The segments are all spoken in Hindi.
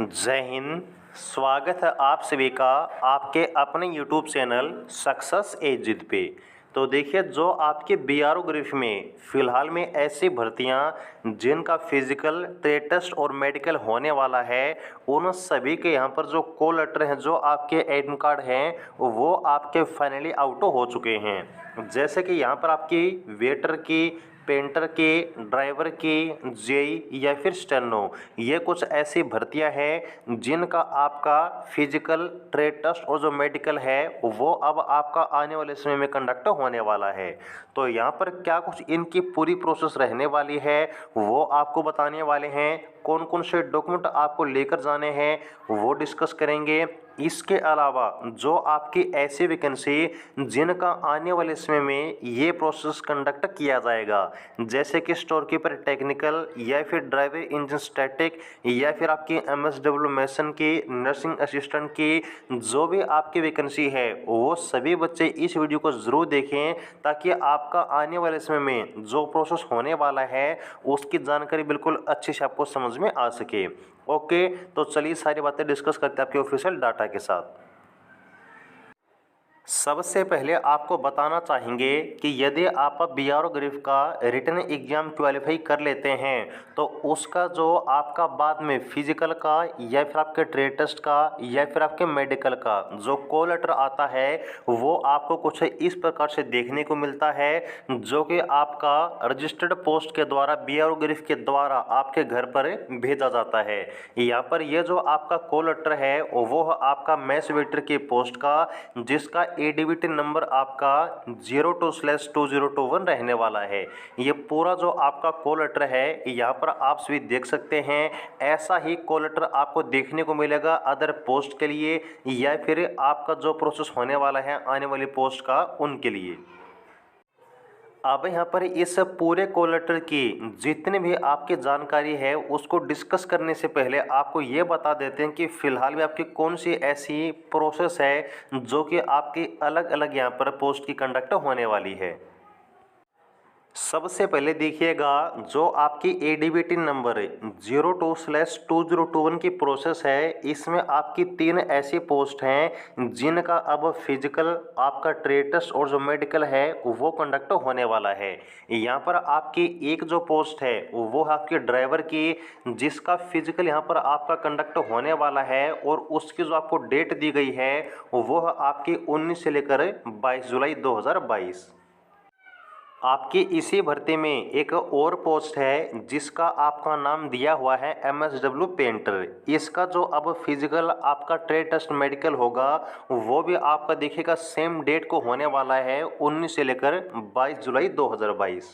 जय हिंद। स्वागत है आप सभी का आपके अपने YouTube चैनल सक्सेस एजिद पे। तो देखिए, जो आपके बीआरओ ग्रिफ में फ़िलहाल में ऐसी भर्तियां जिनका फिजिकल, ट्रेड टेस्ट और मेडिकल होने वाला है, उन सभी के यहाँ पर जो कॉल लेटर हैं, जो आपके एडमिट कार्ड हैं, वो आपके फाइनली आउट हो चुके हैं। जैसे कि यहाँ पर आपकी वेटर की, पेंटर की, ड्राइवर की, जेई या फिर स्टेनो, ये कुछ ऐसी भर्तियां हैं जिनका आपका फिजिकल, ट्रेड टेस्ट और जो मेडिकल है वो अब आपका आने वाले समय में कंडक्ट होने वाला है। तो यहाँ पर क्या कुछ इनकी पूरी प्रोसेस रहने वाली है वो आपको बताने वाले हैं। कौन कौन से डॉक्यूमेंट आपको लेकर जाने हैं वो डिस्कस करेंगे। इसके अलावा जो आपकी ऐसी वैकेंसी जिनका आने वाले समय में ये प्रोसेस कंडक्ट किया जाएगा, जैसे कि स्टोर कीपर टेक्निकल या फिर ड्राइवर इंजन स्टैटिक या फिर आपकी एमएसडब्ल्यू मैसन की, नर्सिंग असिस्टेंट की, जो भी आपकी वैकेंसी है वो सभी बच्चे इस वीडियो को ज़रूर देखें, ताकि आपका आने वाले समय में जो प्रोसेस होने वाला है उसकी जानकारी बिल्कुल अच्छे से आपको समझ में आ सके। ओके, तो चलिए सारी बातें डिस्कस करते हैं आपके ऑफिशियल डाटा के साथ। सबसे पहले आपको बताना चाहेंगे कि यदि आप बीआरओ ग्रिफ का रिटन एग्जाम क्वालिफाई कर लेते हैं तो उसका जो आपका बाद में फिजिकल का या फिर आपके ट्रेड टेस्ट का या फिर आपके मेडिकल का जो कॉल लेटर आता है वो आपको कुछ इस प्रकार से देखने को मिलता है, जो कि आपका रजिस्टर्ड पोस्ट के द्वारा बीआरओ ग्रिफ के द्वारा आपके घर पर भेजा जाता है। यहाँ पर यह जो आपका कॉल लेटर है वो आपका मैथ्स वेटर की पोस्ट का, जिसका एडीबीटी नंबर आपका 02/2021 रहने वाला है। ये पूरा जो आपका कॉल लेटर है यहाँ पर आप सभी देख सकते हैं। ऐसा ही कॉल लेटर आपको देखने को मिलेगा अदर पोस्ट के लिए या फिर आपका जो प्रोसेस होने वाला है आने वाली पोस्ट का उनके लिए। अब यहाँ पर इस पूरे कॉल लेटर की जितनी भी आपकी जानकारी है उसको डिस्कस करने से पहले आपको ये बता देते हैं कि फ़िलहाल में आपकी कौन सी ऐसी प्रोसेस है जो कि आपकी अलग अलग यहाँ पर पोस्ट की कंडक्ट होने वाली है। सबसे पहले देखिएगा, जो आपकी एडीबीटी नंबर 02/2021 की प्रोसेस है, इसमें आपकी 3 ऐसी पोस्ट हैं जिनका अब फिजिकल, आपका ट्रेड टेस्ट और जो मेडिकल है वो कंडक्ट होने वाला है। यहाँ पर आपकी एक जो पोस्ट है वो आपकी ड्राइवर की, जिसका फिजिकल यहाँ पर आपका कंडक्ट होने वाला है और उसकी जो आपको डेट दी गई है वो आपकी 19 से लेकर 22 जुलाई 2022। आपकी इसी भर्ती में एक और पोस्ट है जिसका आपका नाम दिया हुआ है एमएसडब्ल्यू पेंटर। इसका जो अब फिजिकल, आपका ट्रेड टेस्ट, मेडिकल होगा वो भी आपका देखिएगा सेम डेट को होने वाला है 19 से लेकर 22 जुलाई 2022।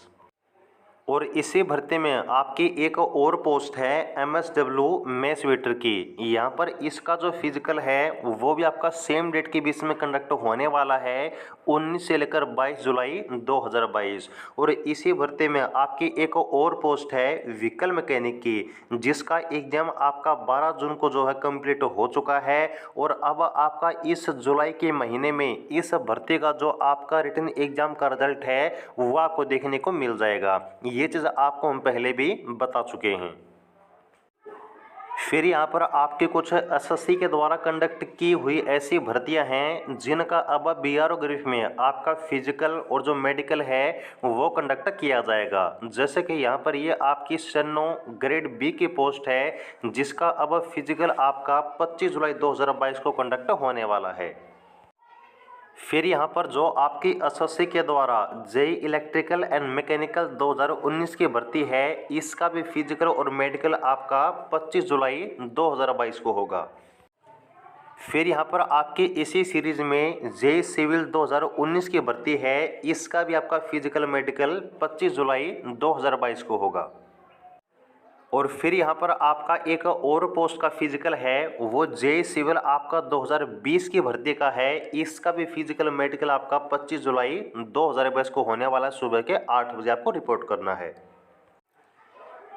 और इसी भर्ती में आपकी एक और पोस्ट है एमएसडब्ल्यू मैथ्स वेटर की। यहाँ पर इसका जो फिजिकल है वो भी आपका सेम डेट के बीच में कंडक्ट होने वाला है 19 से लेकर 22 जुलाई 2022। और इसी भर्ती में आपकी एक और पोस्ट है व्हीकल मैकेनिक की, जिसका एग्जाम आपका 12 जून को जो है कंप्लीट हो चुका है। और अब आपका इस जुलाई के महीने में इस भर्ती का जो आपका रिटन एग्जाम का रिजल्ट है वो आपको देखने को मिल जाएगा। ये चीज़ आपको हम पहले भी बता चुके हैं। फिर यहाँ पर आपके कुछ एसएससी के द्वारा कंडक्ट की हुई ऐसी भर्तियां हैं जिनका अब बीआरओ ग्रिफ में आपका फिजिकल और जो मेडिकल है वो कंडक्ट किया जाएगा। जैसे कि यहाँ पर ये आपकी स्टेनो ग्रेड बी की पोस्ट है, जिसका अब फिजिकल आपका 25 जुलाई 2022 को कंडक्ट होने वाला है। फिर यहाँ पर जो आपकी एसएससी के द्वारा जेई इलेक्ट्रिकल एंड मैकेनिकल 2019 की भर्ती है, इसका भी फिजिकल और मेडिकल आपका 25 जुलाई 2022 को होगा। फिर यहाँ पर आपकी इसी सीरीज में जेई सिविल 2019 की भर्ती है, इसका भी आपका फिजिकल मेडिकल 25 जुलाई 2022 को होगा। और फिर यहाँ पर आपका एक और पोस्ट का फिजिकल है, वो जेई सिविल आपका 2020 की भर्ती का है। इसका भी फिजिकल मेडिकल आपका 25 जुलाई 2022 को होने वाला है, सुबह के 8 बजे आपको रिपोर्ट करना है।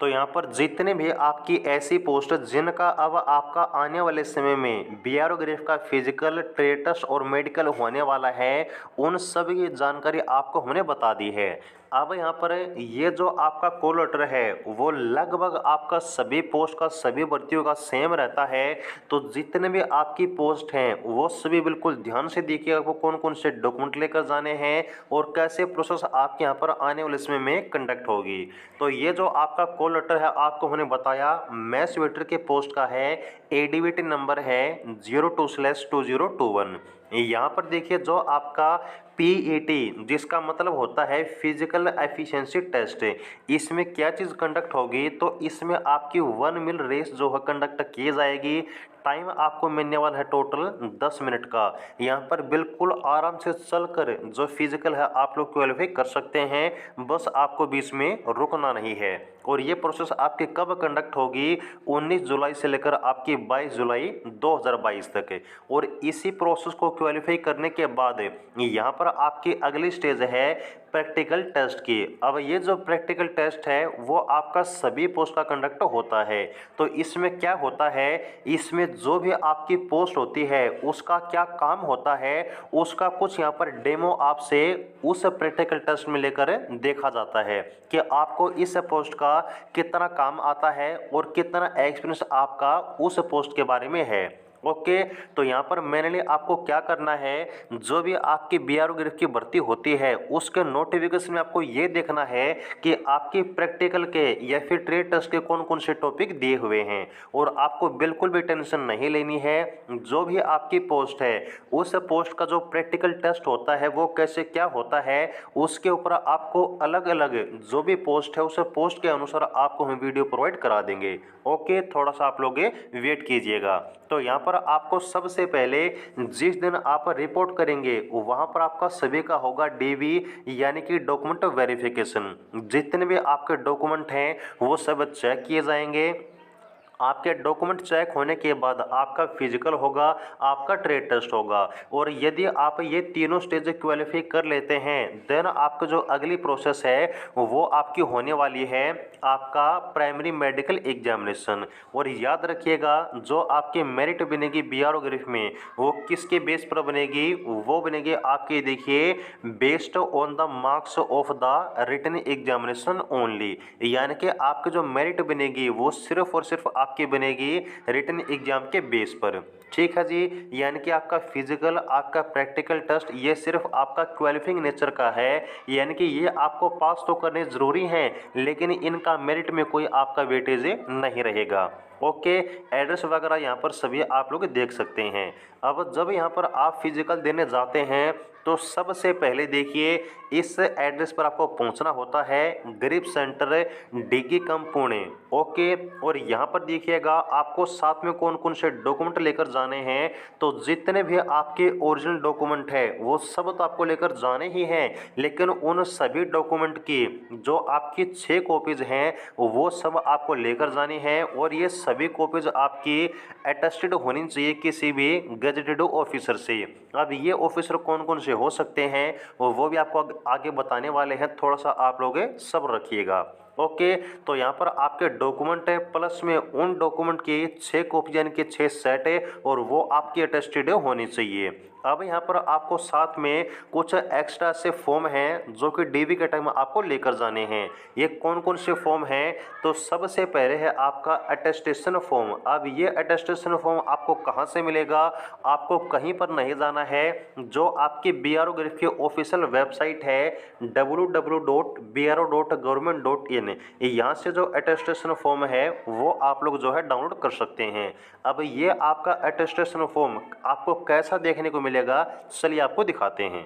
तो यहाँ पर जितने भी आपकी ऐसी पोस्ट जिनका अब आपका आने वाले समय में बीआरओ ग्रेफ का फिजिकल, ट्रेड टेस्ट और मेडिकल होने वाला है, उन सभी की जानकारी आपको हमने बता दी है। अब यहाँ पर ये जो आपका कॉल लेटर है वो लगभग आपका सभी पोस्ट का, सभी भर्तियों का सेम रहता है। तो जितने भी आपकी पोस्ट हैं वो सभी बिल्कुल ध्यान से देखिए, आपको कौन कौन से डॉक्यूमेंट लेकर जाने हैं और कैसे प्रोसेस आपके यहाँ पर आने वाले समय में कंडक्ट होगी। तो ये जो आपका कॉल लेटर है आपको हमने बताया मैथ्स वेटर के पोस्ट का है, एडीवीटी नंबर है 02/2021। यहाँ पर देखिए जो आपका पीईटी जिसका मतलब होता है फिजिकल एफिशिएंसी टेस्ट, इसमें क्या चीज़ कंडक्ट होगी, तो इसमें आपकी 1 मील रेस जो है कंडक्ट की जाएगी। टाइम आपको मिलने वाला है टोटल 10 मिनट का। यहाँ पर बिल्कुल आराम से चलकर जो फिजिकल है आप लोग क्वालिफाई कर सकते हैं, बस आपको बीच में रुकना नहीं है। और ये प्रोसेस आपके कब कंडक्ट होगी, 19 जुलाई से लेकर आपकी 22 जुलाई 2022 तक। और इसी प्रोसेस को क्वालिफाई करने के बाद यहाँ पर आपकी अगली स्टेज है प्रैक्टिकल टेस्ट की। अब ये जो प्रैक्टिकल टेस्ट है वो आपका सभी पोस्ट का कंडक्ट होता है। तो इसमें क्या होता है, इसमें जो भी आपकी पोस्ट होती है उसका क्या काम होता है, उसका कुछ यहाँ पर डेमो आपसे उस प्रैक्टिकल टेस्ट में लेकर देखा जाता है कि आपको इस पोस्ट का कितना काम आता है और कितना एक्सपीरियंस आपका उस पोस्ट के बारे में है। ओके, तो यहाँ पर मैंने आपको क्या करना है, जो भी आपकी बीआरओ ग्रेफ की भर्ती होती है उसके नोटिफिकेशन में आपको ये देखना है कि आपकी प्रैक्टिकल के या फिर ट्रेड टेस्ट के कौन कौन से टॉपिक दिए हुए हैं। और आपको बिल्कुल भी टेंशन नहीं लेनी है, जो भी आपकी पोस्ट है उस पोस्ट का जो प्रैक्टिकल टेस्ट होता है वो कैसे क्या होता है, उसके ऊपर आपको अलग अलग जो भी पोस्ट है उस पोस्ट के अनुसार आपको हम वीडियो प्रोवाइड करा देंगे। ओके, थोड़ा सा आप लोग वेट कीजिएगा। तो यहाँ पर आपको सबसे पहले जिस दिन आप रिपोर्ट करेंगे वहाँ पर आपका सभी का होगा डीवी यानी कि डॉक्यूमेंट वेरिफिकेशन। जितने भी आपके डॉक्यूमेंट हैं वो सब चेक किए जाएंगे। आपके डॉक्यूमेंट चेक होने के बाद आपका फिजिकल होगा, आपका ट्रेड टेस्ट होगा। और यदि आप ये तीनों स्टेज क्वालिफाई कर लेते हैं देन आपका जो अगली प्रोसेस है वो आपकी होने वाली है आपका प्राइमरी मेडिकल एग्जामिनेशन। और याद रखिएगा जो आपकी मेरिट बनेगी बीआरओ ग्रेफ में वो किसके बेस पर बनेगी, वो बनेगी आपकी देखिए based on the marks of the written examination only. यानी कि आपकी जो मेरिट बनेगी वो सिर्फ और सिर्फ आपकी बनेगी रिटन एग्जाम के बेस पर। ठीक है जी, यानी कि आपका फिजिकल, आपका प्रैक्टिकल टेस्ट ये सिर्फ आपका क्वालिफाइंग नेचर का है, यानी कि ये आपको पास तो करने जरूरी हैं लेकिन इनका मेरिट में कोई आपका वेटेज नहीं रहेगा। ओके, एड्रेस वगैरह यहाँ पर सभी आप लोग देख सकते हैं। अब जब यहाँ पर आप फिजिकल देने जाते हैं तो सबसे पहले देखिए इस एड्रेस पर आपको पहुंचना होता है, ग्रिप सेंटर डिग्गी कम पुणे। ओके, और यहाँ पर देखिएगा आपको साथ में कौन कौन से डॉक्यूमेंट लेकर जाने हैं। तो जितने भी आपके ओरिजिनल डॉक्यूमेंट है वो सब तो आपको लेकर जाने ही हैं, लेकिन उन सभी डॉक्यूमेंट की जो आपकी 6 कॉपीज हैं वो सब आपको लेकर जानी है। और ये सभी कॉपीज आपकी अटेस्टेड होनी चाहिए किसी भी गजेटेड ऑफिसर से। अब ये ऑफिसर कौन कौन से हो सकते हैं वो भी आपको आगे बताने वाले हैं, थोड़ा सा आप लोग सब्र रखिएगा। ओके, तो यहाँ पर आपके डॉक्यूमेंट है प्लस में उन डॉक्यूमेंट की 6 कॉपी यानी कि 6 सेट है और वो आपकी अटेस्टेड होनी चाहिए। अब यहाँ पर आपको साथ में कुछ एक्स्ट्रा से फॉर्म हैं जो कि डीवी के टाइम आपको लेकर जाने हैं। ये कौन कौन से फॉर्म हैं, तो सबसे पहले है आपका अटेस्टेशन फॉर्म। अब ये अटेस्टेशन फॉर्म आपको कहाँ से मिलेगा, आपको कहीं पर नहीं जाना है, जो आपकी बीआरओ ग्रेफ की ऑफिशियल वेबसाइट है www.bro.government.in, यहाँ से जो अटेस्टेशन फॉर्म है वो आप लोग जो है डाउनलोड कर सकते हैं। अब ये आपका अटेस्टेशन फॉर्म आपको कैसा देखने को मिलेगा, चलिए आपको दिखाते हैं।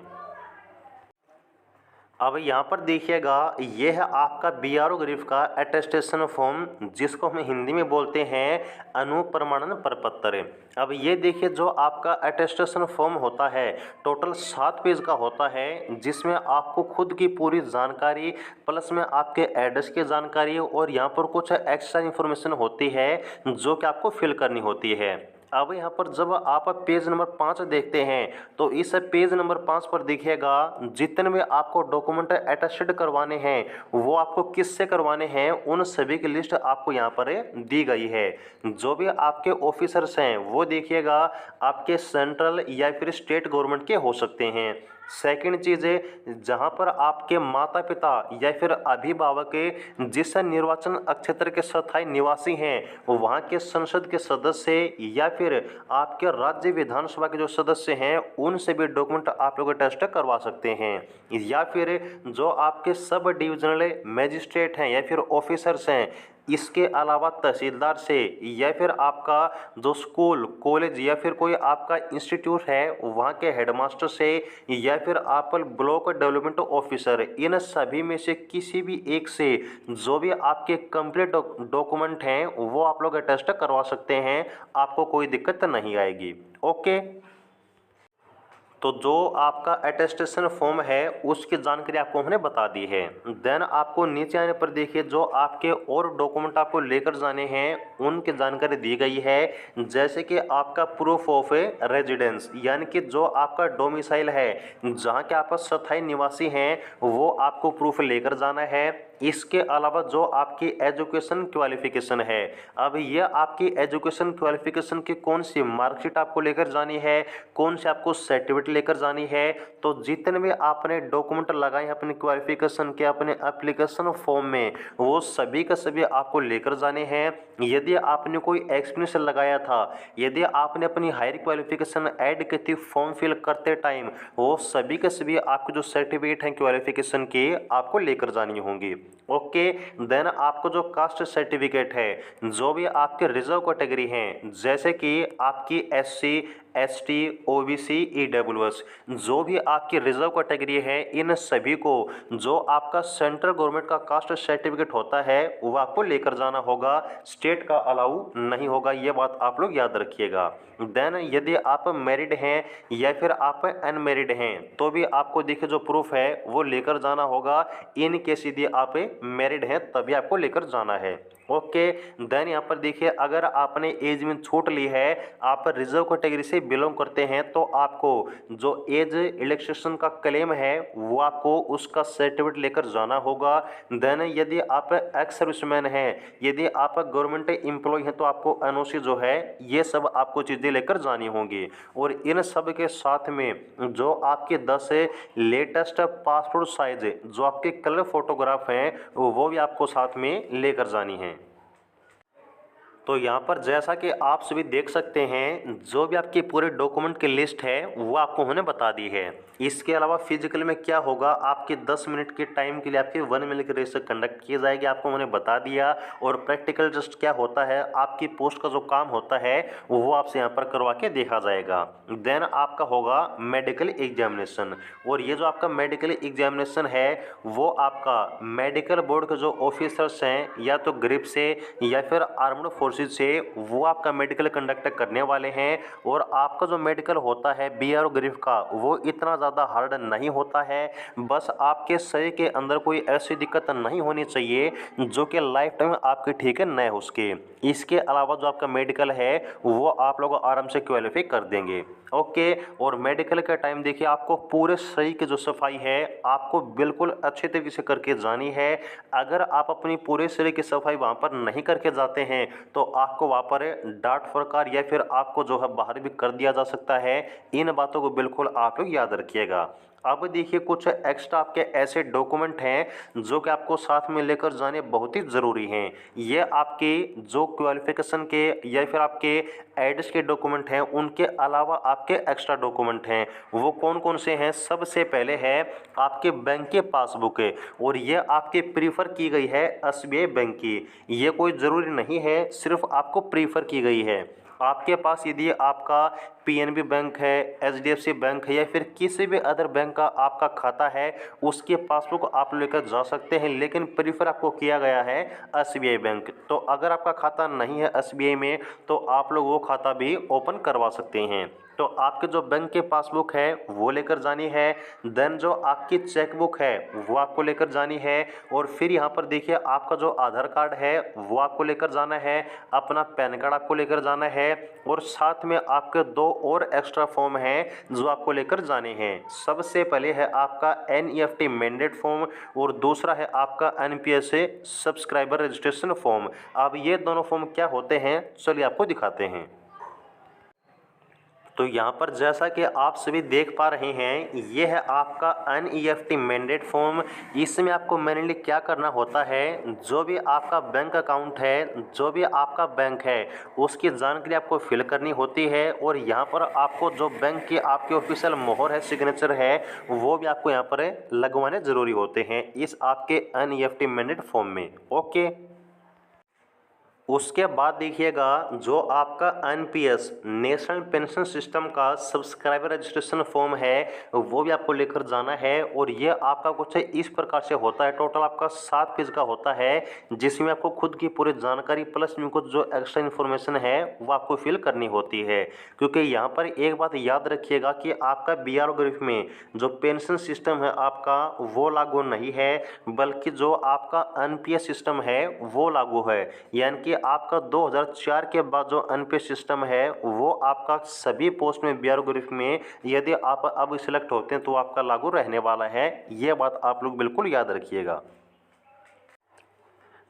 अब यहाँ पर देखिएगा ये है आपका बीआरओ ग्रेफ का अटेस्टेशन फॉर्म, जिसको हम हिंदी में बोलते हैं अनुप्रमाणन प्रपत्र। अब ये देखिए जो आपका अटेस्टेशन फॉर्म होता है टोटल 7 पेज का होता है, जिसमें आपको खुद की पूरी जानकारी प्लस में आपके एड्रेस की जानकारी और यहाँ पर कुछ एक्स्ट्रा इन्फॉर्मेशन होती है जो कि आपको फिल करनी होती है। अब यहाँ पर जब आप पेज नंबर 5 देखते हैं तो इस पेज नंबर 5 पर दिखेगा जितने भी आपको डॉक्यूमेंट अटेस्टेड करवाने हैं वो आपको किससे करवाने हैं, उन सभी की लिस्ट आपको यहाँ पर दी गई है। जो भी आपके ऑफिसर्स हैं वो देखिएगा आपके सेंट्रल या फिर स्टेट गवर्नमेंट के हो सकते हैं। सेकंड चीज़ है जहाँ पर आपके माता पिता या फिर अभिभावक के जिस निर्वाचन क्षेत्र के स्थायी निवासी हैं वहाँ के संसद के सदस्य या फिर आपके राज्य विधानसभा के जो सदस्य हैं उनसे भी डॉक्यूमेंट आप लोग टेस्ट करवा सकते हैं। या फिर जो आपके सब डिविजनल मजिस्ट्रेट हैं या फिर ऑफिसर्स हैं, इसके अलावा तहसीलदार से या फिर आपका जो स्कूल कॉलेज या फिर कोई आपका इंस्टीट्यूट है वहाँ के हेडमास्टर से या फिर आप ब्लॉक डेवलपमेंट ऑफिसर, इन सभी में से किसी भी एक से जो भी आपके कंप्लीट डॉक्यूमेंट हैं वो आप लोग टेस्ट करवा सकते हैं, आपको कोई दिक्कत नहीं आएगी। ओके, तो जो आपका अटेस्टेशन फॉर्म है उसकी जानकारी आपको हमने बता दी है। देन आपको नीचे आने पर देखिए जो आपके और डॉक्यूमेंट आपको लेकर जाने हैं उनकी जानकारी दी गई है। जैसे कि आपका प्रूफ ऑफ रेजिडेंस यानी कि जो आपका डोमिसाइल है जहाँ के आप स्थायी निवासी हैं वो आपको प्रूफ लेकर जाना है। इसके अलावा जो आपकी एजुकेशन क्वालिफिकेशन है, अब ये आपकी एजुकेशन क्वालिफिकेशन की कौन सी मार्कशीट आपको लेकर जानी है, कौन सी आपको सर्टिफिकेट लेकर जानी है, तो जितने भी आपने डॉक्यूमेंट लगाए हैं अपने क्वालिफिकेशन के अपने एप्लीकेशन फॉर्म में वो सभी का सभी आपको लेकर जाने हैं। यदि आपने कोई एक्सपीरियंस लगाया था, यदि आपने अपनी हायर क्वालिफिकेशन ऐड की थी फॉर्म फिल करते टाइम, वो सभी के सभी आपके जो सर्टिफिकेट हैं क्वालिफिकेशन के आपको लेकर जानी होंगी। ओके, देन आपको जो कास्ट सर्टिफिकेट है, जो भी आपके रिजर्व कैटेगरी हैं जैसे कि आपकी SC ST OBC EWS, जो भी आपकी रिजर्व कैटेगरी है इन सभी को जो आपका सेंट्रल गवर्नमेंट का कास्ट सर्टिफिकेट होता है वो आपको लेकर जाना होगा, स्टेट का अलाउ नहीं होगा, ये बात आप लोग याद रखिएगा। देन यदि आप मैरिड हैं या फिर आप अनमैरिड हैं तो भी आपको देखिए जो प्रूफ है वो लेकर जाना होगा। इन केस यदि आप मैरिड हैं तभी आपको लेकर जाना है। ओके, देन यहाँ पर देखिए अगर आपने एज में छूट ली है, आप रिजर्व कैटेगरी से बिलोंग करते हैं तो आपको जो एज रिलैक्सेशन का क्लेम है वो आपको उसका सर्टिफिकेट लेकर जाना होगा। देन यदि आप एक्स सर्विसमैन हैं, यदि आप गवर्नमेंट एम्प्लॉय हैं तो आपको NOC जो है ये सब आपको चीज़ें लेकर जानी होंगी। और इन सब के साथ में जो आपके 10 लेटेस्ट पासपोर्ट साइज जो आपके कलर फोटोग्राफ हैं वो भी आपको साथ में लेकर जानी है। तो यहाँ पर जैसा कि आप सभी देख सकते हैं जो भी आपके पूरे डॉक्यूमेंट की लिस्ट है वो आपको हमने बता दी है। इसके अलावा फिजिकल में क्या होगा, आपके 10 मिनट के टाइम के लिए आपके 1 मिनट की रेस कंडक्ट की जाएगी, आपको मैंने बता दिया। और प्रैक्टिकल टेस्ट क्या होता है, आपकी पोस्ट का जो काम होता है वो आपसे यहाँ पर करवा के देखा जाएगा। देन आपका होगा मेडिकल एग्जामिनेशन, और ये जो आपका मेडिकल एग्जामिनेशन है वो आपका मेडिकल बोर्ड के जो ऑफिसर्स हैं या तो ग्रिप से या फिर आर्म्ड फोर्सेज से वो आपका मेडिकल कंडक्ट करने वाले हैं। और आपका जो मेडिकल होता है BRO ग्रिप का वो इतना ज़्यादा हार्ड नहीं होता है, बस आपके शरीर के अंदर कोई ऐसी दिक्कत नहीं होनी चाहिए जो कि लाइफ टाइम आपके ठीक है न हो सके। इसके अलावा जो आपका मेडिकल है वो आप लोग आराम से क्वालिफाई कर देंगे। ओके, और मेडिकल का टाइम देखिए आपको पूरे शरीर की जो सफाई है आपको बिल्कुल अच्छे तरीके से करके जानी है। अगर आप अपनी पूरे शरीर की सफाई वहाँ पर नहीं करके जाते हैं तो आपको वहाँ पर डांट फटकार या फिर आपको जो है बाहर भी कर दिया जा सकता है। इन बातों को बिल्कुल आप लोग याद रखिएगा। अब देखिए कुछ एक्स्ट्रा आपके ऐसे डॉक्यूमेंट हैं जो कि आपको साथ में लेकर जाने बहुत ही ज़रूरी हैं। ये आपके जो क्वालिफिकेशन के या फिर आपके एड्रेस के डॉक्यूमेंट हैं उनके अलावा आपके एक्स्ट्रा डॉक्यूमेंट हैं वो कौन कौन से हैं। सबसे पहले है आपके बैंक के पासबुक है, और ये आपके प्रीफर की गई है SBI बैंक की। ये कोई ज़रूरी नहीं है, सिर्फ आपको प्रीफर की गई है। आपके पास यदि आपका पीएनबी बैंक है, एचडीएफसी बैंक है या फिर किसी भी अदर बैंक का आपका खाता है उसकी पासबुक आप लेकर जा सकते हैं, लेकिन प्रीफर आपको किया गया है एसबीआई बैंक। तो अगर आपका खाता नहीं है एसबीआई में तो आप लोग वो खाता भी ओपन करवा सकते हैं। तो आपके जो बैंक की पासबुक है वो लेकर जानी है, देन जो आपकी चेकबुक है वो आपको लेकर जानी है, और फिर यहाँ पर देखिए आपका जो आधार कार्ड है वो आपको लेकर जाना है, अपना पैन कार्ड आपको लेकर जाना है, और साथ में आपके 2 और एक्स्ट्रा फॉर्म हैं जो आपको लेकर जाने हैं। सबसे पहले है आपका NEFT मैंडेट फॉर्म और दूसरा है आपका NPS से सब्सक्राइबर रजिस्ट्रेशन फॉर्म। अब ये दोनों फॉर्म क्या होते हैं चलिए आपको दिखाते हैं। तो यहाँ पर जैसा कि आप सभी देख पा रहे हैं ये है आपका NEFT मैंडेट फॉर्म। इसमें आपको मेनली क्या करना होता है, जो भी आपका बैंक अकाउंट है, जो भी आपका बैंक है उसकी जानकारी आपको फिल करनी होती है, और यहाँ पर आपको जो बैंक की आपके ऑफिशियल मोहर है, सिग्नेचर है, वो भी आपको यहाँ पर लगवाने ज़रूरी होते हैं इस आपके NEFT मैंडेट फॉर्म में। ओके, उसके बाद देखिएगा जो आपका NPS नेशनल पेंशन सिस्टम का सब्सक्राइबर रजिस्ट्रेशन फॉर्म है वो भी आपको लेकर जाना है, और ये आपका कुछ इस प्रकार से होता है। टोटल आपका 7 पेज का होता है जिसमें आपको खुद की पूरी जानकारी प्लस में कुछ जो एक्स्ट्रा इन्फॉर्मेशन है वो आपको फिल करनी होती है। क्योंकि यहाँ पर एक बात याद रखिएगा कि आपका BRO ग्रिफ में जो पेंशन सिस्टम है आपका वो लागू नहीं है, बल्कि जो आपका NPS सिस्टम है वो लागू है। यानी कि आपका 2004 के बाद जो NPS सिस्टम है वो आपका सभी पोस्ट में BRO ग्रिफ में यदि आप अब सिलेक्ट होते हैं तो आपका लागू रहने वाला है। ये बात आप लोग बिल्कुल याद रखिएगा।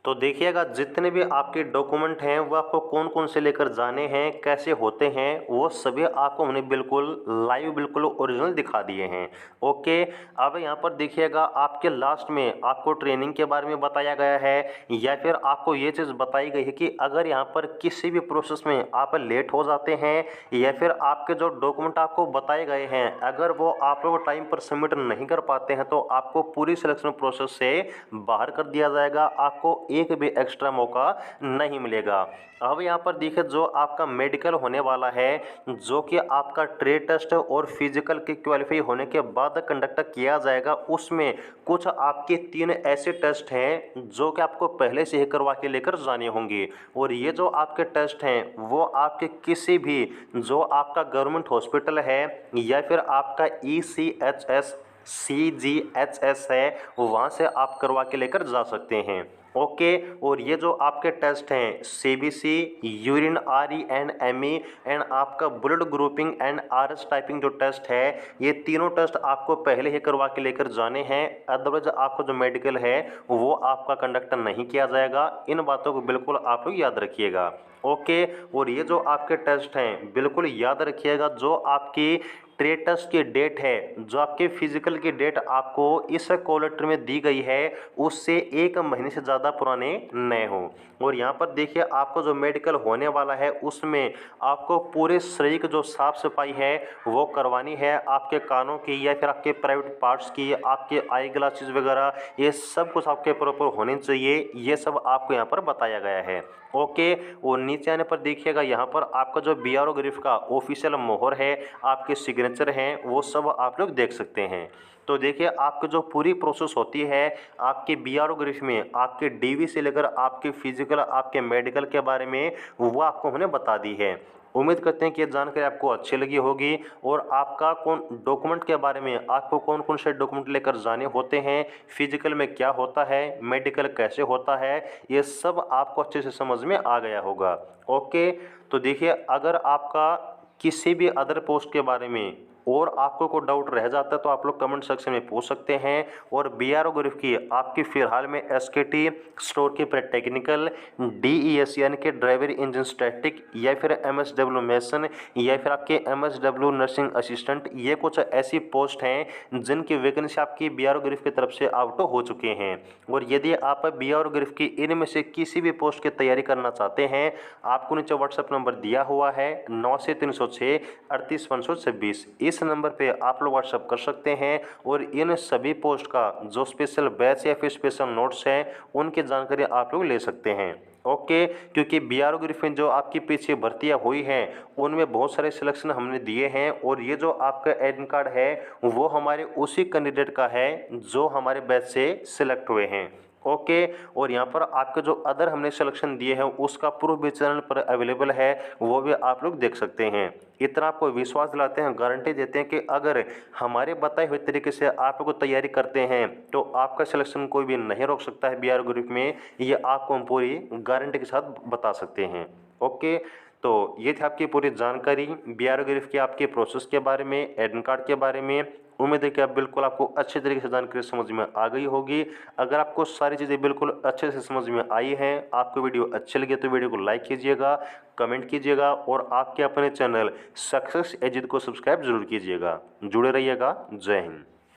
तो देखिएगा जितने भी आपके डॉक्यूमेंट हैं वो आपको कौन कौन से लेकर जाने हैं, कैसे होते हैं, वो सभी आपको हमने बिल्कुल लाइव बिल्कुल ओरिजिनल दिखा दिए हैं। ओके, अब यहाँ पर देखिएगा आपके लास्ट में आपको ट्रेनिंग के बारे में बताया गया है, या फिर आपको ये चीज़ बताई गई है कि अगर यहाँ पर किसी भी प्रोसेस में आप लेट हो जाते हैं या फिर आपके जो डॉक्यूमेंट आपको बताए गए हैं अगर वो आप लोग टाइम पर सबमिट नहीं कर पाते हैं तो आपको पूरी सिलेक्शन प्रोसेस से बाहर कर दिया जाएगा, आपको एक भी एक्स्ट्रा मौका नहीं मिलेगा। अब यहाँ पर देखिए जो आपका मेडिकल होने वाला है, जो कि आपका ट्रेड टेस्ट और फिजिकल के क्वालिफाई होने के बाद कंडक्ट किया जाएगा, उसमें कुछ आपके 3 ऐसे टेस्ट हैं जो कि आपको पहले से ही करवा के लेकर जाने होंगे, और ये जो आपके टेस्ट हैं वो आपके किसी भी जो आपका गवर्नमेंट हॉस्पिटल है या फिर आपका ECHS CGHS है वहाँ से आप करवा के लेकर जा सकते हैं। ओके, और ये जो आपके टेस्ट हैं CBC, यूरिन RE&ME एंड आपका blood grouping and RS typing जो टेस्ट है, ये तीनों टेस्ट आपको पहले ही करवा के लेकर जाने हैं। अदरवाइज आपको जो मेडिकल है वो आपका कंडक्ट नहीं किया जाएगा। इन बातों को बिल्कुल आप लोग याद रखिएगा। ओके, और ये जो आपके टेस्ट हैं बिल्कुल याद रखिएगा, जो आपकी ट्रेड टेस्ट की डेट है, जो आपके फिजिकल की डेट आपको इस कॉल लेटर में दी गई है उससे 1 महीने से ज़्यादा पुराने नए हों। और यहाँ पर देखिए आपको जो मेडिकल होने वाला है उसमें आपको पूरे शरीर की जो साफ़ सफाई है वो करवानी है, आपके कानों की या फिर आपके प्राइवेट पार्ट्स की, आपके आई ग्लासेस वगैरह, ये सब कुछ आपके प्रॉपर होने चाहिए। ये सब आपको यहाँ पर बताया गया है। ओके, और नीचे आने पर देखिएगा यहाँ पर आपका जो BRO ग्रिफ का ऑफिशियल मोहर है, आपके सिग्नेचर हैं, वो सब आप लोग देख सकते हैं। तो देखिए आपकी जो पूरी प्रोसेस होती है आपके BRO ग्रिफ में, आपके DV से लेकर आपके फिजिकल, आपके मेडिकल के बारे में वो आपको हमने बता दी है। उम्मीद करते हैं कि ये जानकारी आपको अच्छी लगी होगी, और आपका कौन डॉक्यूमेंट के बारे में, आपको कौन कौन से डॉक्यूमेंट लेकर जाने होते हैं, फिजिकल में क्या होता है, मेडिकल कैसे होता है, ये सब आपको अच्छे से समझ में आ गया होगा। ओके, तो देखिए अगर आपका किसी भी अदर पोस्ट के बारे में और आपको कोई डाउट रह जाता है तो आप लोग कमेंट सेक्शन में पूछ सकते हैं। और BRO ग्रिफ की आपकी फ़िलहाल में SKT store keeper technical, DES यानी कि ड्राइवर इंजन स्टैटिक, या फिर MSW मेसन, या फिर आपके MSW नर्सिंग असिस्टेंट, ये कुछ ऐसी पोस्ट हैं जिनकी वैकेंसी आपकी BRO ग्रिफ की तरफ से आउट हो चुके हैं। और यदि आप BRO ग्रिफ की इनमें से किसी भी पोस्ट की तैयारी करना चाहते हैं, आपको नीचे व्हाट्सएप नंबर दिया हुआ है 9 से 306 38 इस नंबर पे आप लोग व्हाट्सअप कर सकते हैं, और इन सभी पोस्ट का जो स्पेशल बैच या फिर स्पेशल नोट्स हैं उनकी जानकारी आप लोग ले सकते हैं। ओके, क्योंकि बीआरओ ग्रुप में जो आपकी पीछे भर्तियां हुई हैं उनमें बहुत सारे सिलेक्शन हमने दिए हैं और ये जो आपका एडमिट कार्ड है वो हमारे उसी कैंडिडेट का है जो हमारे बैच से सिलेक्ट हुए हैं। ओके, और यहाँ पर आपके जो अदर हमने सिलेक्शन दिए हैं उसका प्रूफ भी चैनल पर अवेलेबल है, वो भी आप लोग देख सकते हैं। इतना आपको विश्वास दिलाते हैं, गारंटी देते हैं कि अगर हमारे बताए हुए तरीके से आप लोग तैयारी करते हैं तो आपका सिलेक्शन कोई भी नहीं रोक सकता है बीआरओ ग्रुप में, ये आपको हम पूरी गारंटी के साथ बता सकते हैं। ओके, तो ये थी आपकी पूरी जानकारी बीआरओ ग्रुप के आपके प्रोसेस के बारे में, एडमिट कार्ड के बारे में। उम्मीद है कि अब बिल्कुल आपको अच्छे तरीके से जानकारी समझ में आ गई होगी। अगर आपको सारी चीज़ें बिल्कुल अच्छे से समझ में आई हैं, आपको वीडियो अच्छी लगी तो वीडियो को लाइक कीजिएगा, कमेंट कीजिएगा और आपके अपने चैनल सक्सेस एजिद को सब्सक्राइब जरूर कीजिएगा। जुड़े रहिएगा। जय हिंद।